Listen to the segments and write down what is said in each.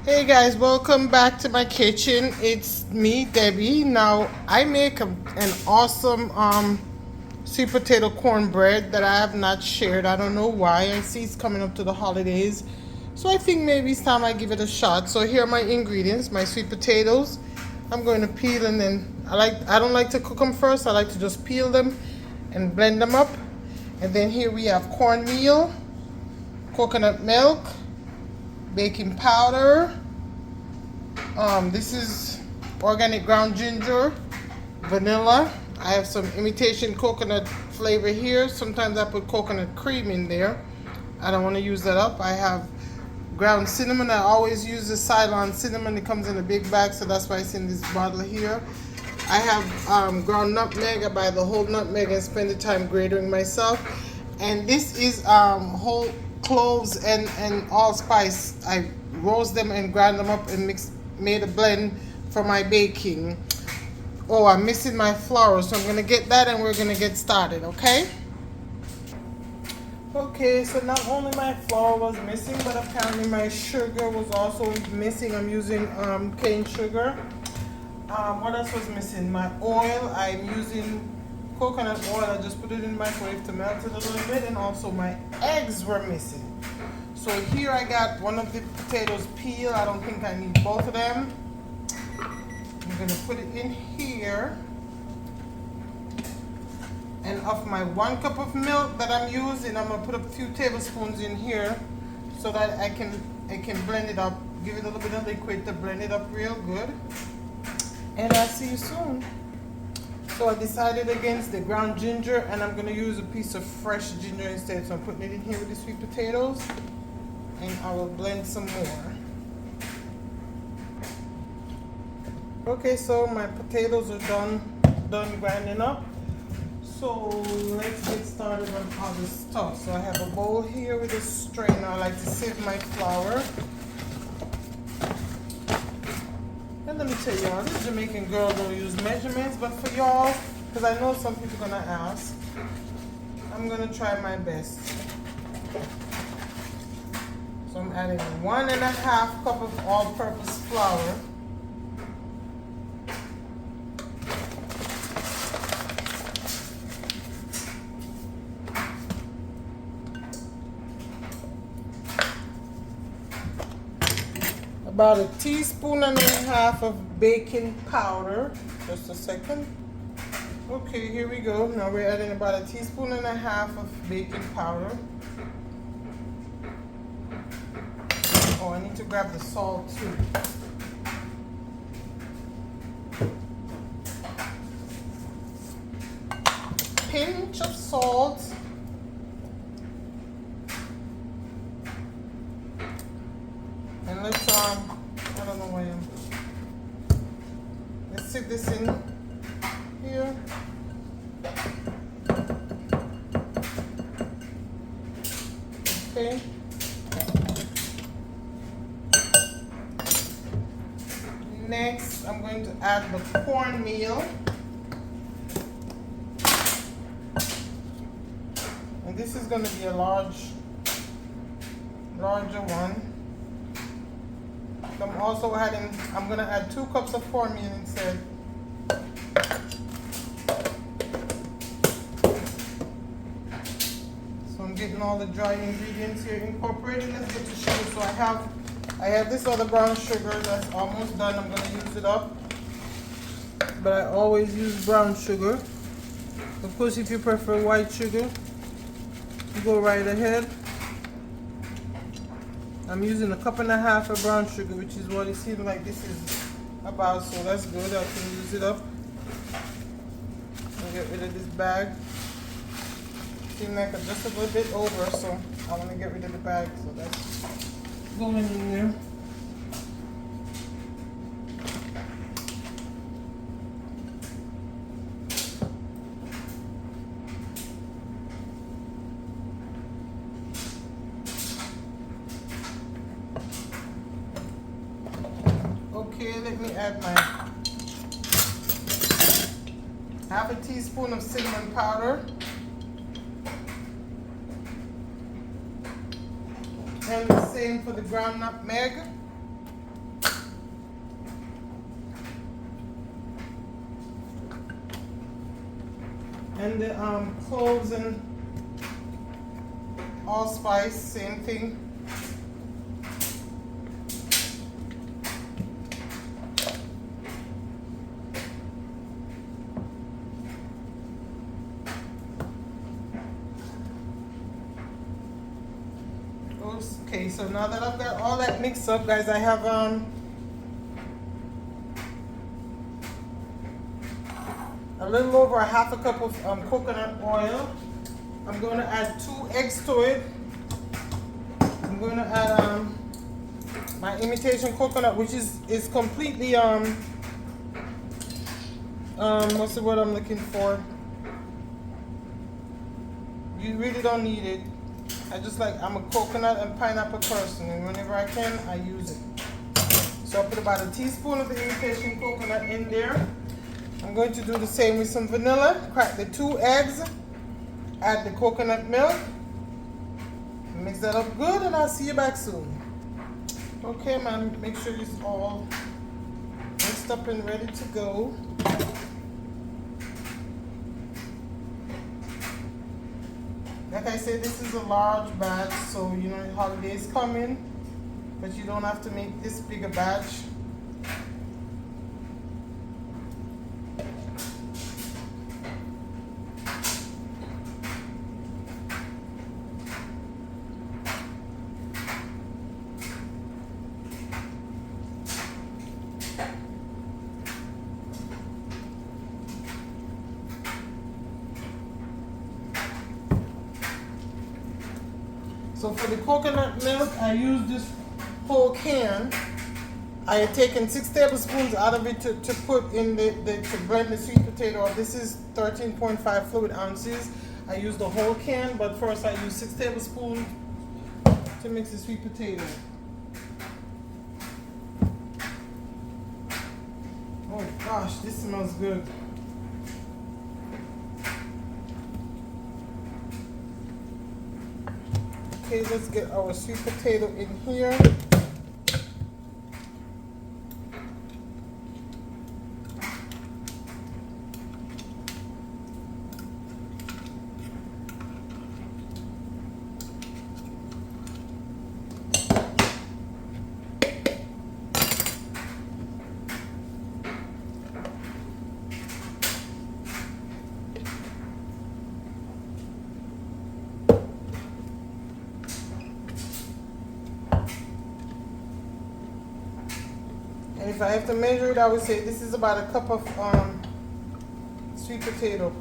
Hey guys, welcome back to my kitchen. It's me, Debbie. Now I make an awesome sweet potato cornbread that I have not shared. I don't know why. I see it's coming up to the holidays, so I think maybe it's time I give it a shot. So here are my ingredients: my sweet potatoes. I'm going to peel and then I don't like to cook them first. I like to just peel them and blend them up. And then here we have cornmeal, coconut milk, baking powder. This is organic ground ginger, vanilla. I have some imitation coconut flavor here. Sometimes I put coconut cream in there. I don't want to use that up. I have ground cinnamon. I always use the Ceylon cinnamon. It comes in a big bag, so that's why it's in this bottle here. I have ground nutmeg. I buy the whole nutmeg and spend the time grating myself. And this is whole cloves and allspice. I roast them and grind them up and made a blend for my baking. Oh, I'm missing my flour, so I'm gonna get that and we're gonna get started, okay? Okay, so not only my flour was missing, but apparently my sugar was also missing. I'm using cane sugar. What else was missing? My oil. I'm using coconut oil. I just put it in the microwave to melt it a little bit, and also my eggs were missing. So here I got one of the potatoes peeled. I don't think I need both of them. I'm gonna put it in here. And of my 1 cup of milk that I'm using, I'm gonna put a few tablespoons in here so that I can blend it up, give it a little bit of liquid to blend it up real good. And I'll see you soon. So I decided against the ground ginger, and I'm gonna use a piece of fresh ginger instead. So I'm putting it in here with the sweet potatoes, and I will blend some more. Okay, so my potatoes are done grinding up. So let's get started on all this stuff. So I have a bowl here with a strainer. I like to sieve my flour. And let me tell y'all, this Jamaican girl don't use measurements, but for y'all, because I know some people are gonna ask, I'm gonna try my best. So I'm adding 1.5 cup of all-purpose flour. About 1.5 teaspoons of baking powder. Just a second. Okay, here we go. Now we're adding about 1.5 teaspoons of baking powder. Oh, I need to grab the salt too. Pinch of salt. And let's I don't know where let's stick this in here. Okay. Next, I'm going to add the cornmeal. And this is going to be a larger one. I'm going to add 2 cups of cornmeal instead. So I'm getting all the dry ingredients here incorporated. Let's get the sugar. So I have this other brown sugar that's almost done. I'm going to use it up. But I always use brown sugar. Of course, if you prefer white sugar, go right ahead. I'm using 1.5 cups of brown sugar, which is what it seems like this is about, so that's good. I can use it up and get rid of this bag. Seems like I'm just a little bit over, so I want to get rid of the bag, so that's going in there. Okay, let me add my 1/2 teaspoon of cinnamon powder. And the same for the ground nutmeg. And the cloves and allspice, same thing. Okay, so now that I've got all that mixed up, guys, I have a little over a half a cup of coconut oil. I'm going to add 2 eggs to it. I'm going to add my imitation coconut, which is completely what's the word I'm looking for? You really don't need it. I'm a coconut and pineapple person, and whenever I can, I use it. So I put about a teaspoon of the imitation coconut in there. I'm going to do the same with some vanilla. Crack the 2 eggs, add the coconut milk, mix that up good, and I'll see you back soon. Okay, man, make sure it's all mixed up and ready to go. Like I said, this is a large batch, so you know holidays coming, but you don't have to make this big a batch. So for the coconut milk, I use this whole can. I had taken 6 tablespoons out of it to put in to blend the sweet potato. This is 13.5 fluid ounces. I use the whole can, but first I use 6 tablespoons to mix the sweet potato. Oh gosh, this smells good. Okay, let's get our sweet potato in here. And if I have to measure it, I would say this is about a cup of sweet potato.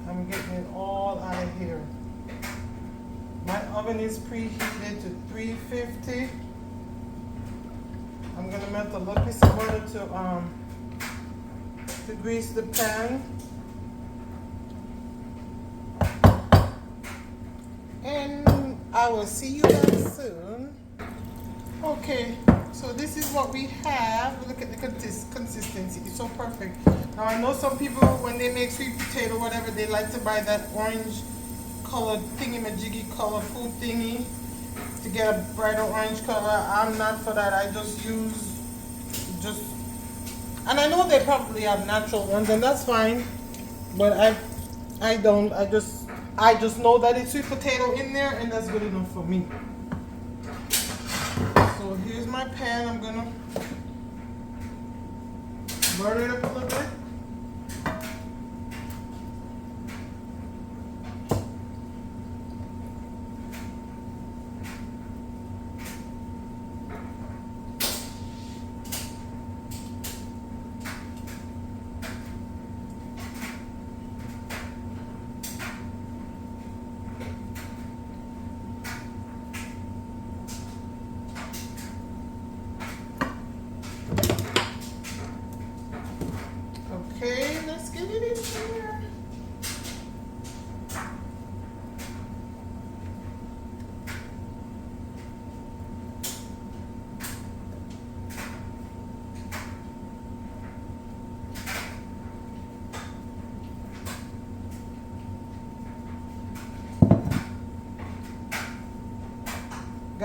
I'm getting it all out of here. My oven is preheated to 350. I'm gonna melt a little piece of butter to grease the pan. And I will see you guys soon. Okay, so this is what we have. Look at the consistency. It's so perfect. Now I know some people, when they make sweet potato, whatever, they like to buy that orange colored thingy-majiggy color food thingy to get a brighter orange color. I'm not for that. I just use and I know they probably have natural ones, and that's fine. But I don't. I just know that it's sweet potato in there, and that's good enough for me. So here's my pan. I'm gonna butter it up a little bit.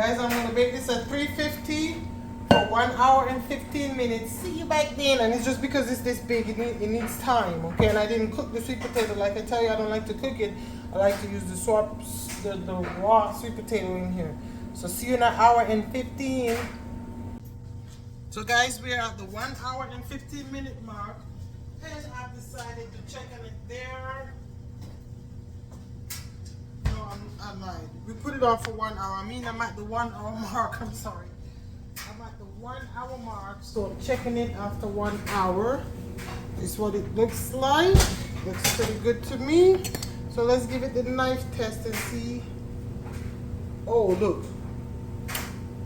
Guys, I'm gonna bake this at 350 for 1 hour and 15 minutes. See you back then. And it's just because it's this big, it needs time, okay? And I didn't cook the sweet potato. Like I tell you, I don't like to cook it. I like to use the raw sweet potato in here. So see you in an hour and 15. So guys, we're at the 1 hour and 15 minute mark. And I've decided to check on it there. No, I'm lying. We put it on for 1 hour. I mean, I'm at the 1 hour mark. I'm sorry. I'm at the 1 hour mark. So I'm checking it after 1 hour. This is what it looks like. Looks pretty good to me. So let's give it the knife test and see. Oh, look.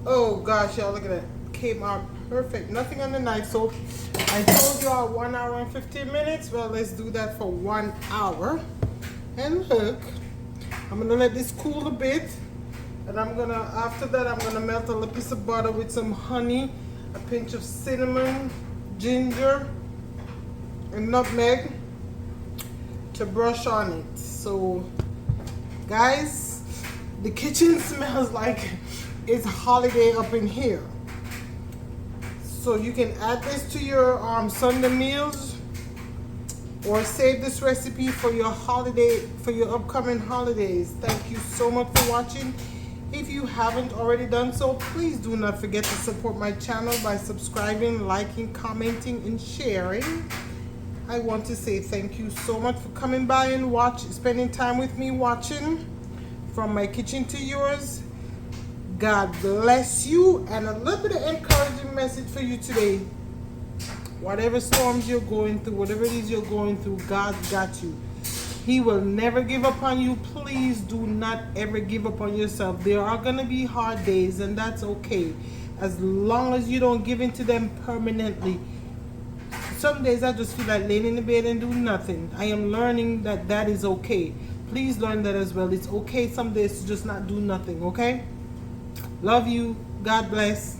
Oh gosh, y'all, look at that. Came out perfect. Nothing on the knife. So I told y'all 1 hour and 15 minutes. Well, let's do that for 1 hour. And look, I'm gonna let this cool a bit. And after that, I'm gonna melt a little piece of butter with some honey, a pinch of cinnamon, ginger, and nutmeg to brush on it. So guys, the kitchen smells like it's holiday up in here. So you can add this to your Sunday meals or save this recipe for your upcoming holidays. Thank you so much for watching. If you haven't already done so, please do not forget to support my channel by subscribing, liking, commenting, and sharing. I want to say thank you so much for coming by and spending time with me watching from my kitchen to yours. God bless you, and a little bit of encouraging message for you today. Whatever storms you're going through, whatever it is you're going through, God's got you. He will never give up on you. Please do not ever give up on yourself. There are going to be hard days, and that's okay. As long as you don't give in to them permanently. Some days I just feel like laying in the bed and doing nothing. I am learning that that is okay. Please learn that as well. It's okay some days to just not do nothing, okay? Love you. God bless.